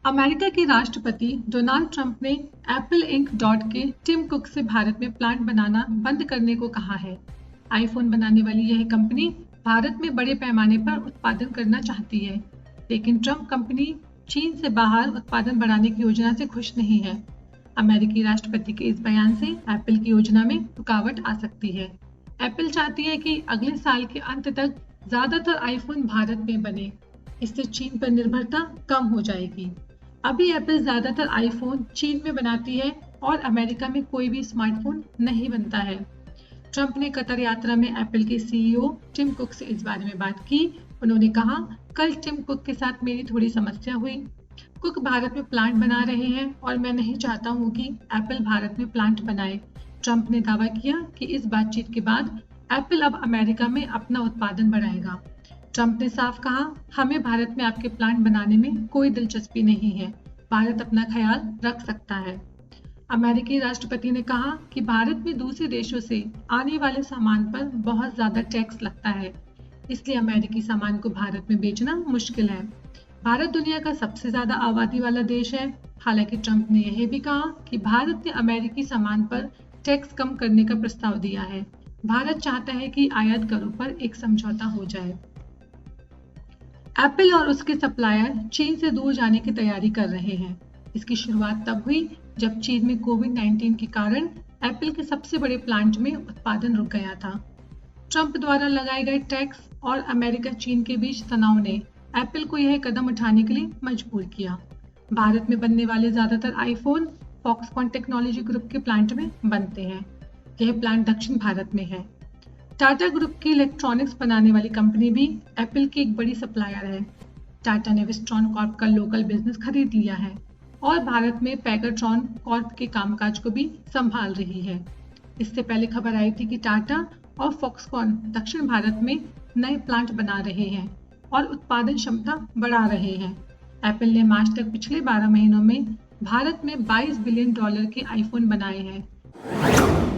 America के राष्ट्रपति Donald Trump ने एप्पल इंक डॉट के टिम कुक से भारत में प्लांट बनाना बंद करने को कहा है। आईफोन बनाने वाली यह कंपनी भारत में बड़े पैमाने पर उत्पादन करना चाहती है, लेकिन ट्रंप कंपनी चीन से बाहर उत्पादन बढ़ाने की योजना से खुश नहीं है। अमेरिकी राष्ट्रपति के इस बयान से एप्पल की योजना में रुकावट आ सकती है। एप्पल चाहती है कि अगले साल के अंत तक ज्यादातर आईफोन भारत में बने, इससे चीन पर निर्भरता कम हो जाएगी। अभी एप्पल ज्यादातर आईफोन चीन में बनाती है और अमेरिका में कोई भी स्मार्टफोन नहीं बनता है। ट्रंप ने कतर यात्रा में एप्पल के सीईओ टिम कुक से इस बारे में बात की। उन्होंने कहा, कल टिम कुक के साथ मेरी थोड़ी समस्या हुई। कुक भारत में प्लांट बना रहे हैं और मैं नहीं चाहता हूं कि एप्पल भारत में प्लांट बनाए। ट्रंप ने दावा किया कि इस बातचीत के बाद एप्पल अब अमेरिका में अपना उत्पादन बढ़ाएगा। ट्रंप ने साफ कहा, हमें भारत में आपके प्लांट बनाने में कोई दिलचस्पी नहीं है। भारत अपना ख्याल रख सकता है। अमेरिकी राष्ट्रपति ने कहा कि भारत में दूसरे देशों से आने वाले सामान पर बहुत ज्यादा टैक्स लगता है, इसलिए अमेरिकी सामान को भारत में बेचना मुश्किल है। भारत दुनिया का सबसे ज्यादा आबादी वाला देश है। हालांकि ट्रंप ने यह भी कहा कि भारत ने अमेरिकी सामान पर टैक्स कम करने का प्रस्ताव दिया है। भारत चाहता है कि आयात करों पर एक समझौता हो जाए। एप्पल और उसके सप्लायर चीन से दूर जाने की तैयारी कर रहे हैं। इसकी शुरुआत तब हुई जब चीन में कोविड-19 के कारण एप्पल के सबसे बड़े प्लांट में उत्पादन रुक गया था। ट्रंप द्वारा लगाए गए टैक्स और अमेरिका चीन के बीच तनाव ने एप्पल को यह कदम उठाने के लिए मजबूर किया। भारत में बनने वाले ज्यादातर आईफोन फॉक्सकॉन टेक्नोलॉजी ग्रुप के प्लांट में बनते हैं। यह प्लांट दक्षिण भारत में है। टाटा ग्रुप की इलेक्ट्रॉनिक्स बनाने वाली कंपनी भी एप्पल की एक बड़ी सप्लायर है। टाटा ने विस्ट्रॉन कॉर्प का लोकल बिजनेस खरीद लिया है और भारत में पैगाट्रॉन कॉर्प के कामकाज को भी संभाल रही है। इससे पहले खबर आई थी कि टाटा और फॉक्सकॉन दक्षिण भारत में नए प्लांट बना रहे हैं और उत्पादन क्षमता बढ़ा रहे हैं। एप्पल ने मार्च तक पिछले 12 महीनों में भारत में $22 बिलियन के आईफोन बनाए हैं।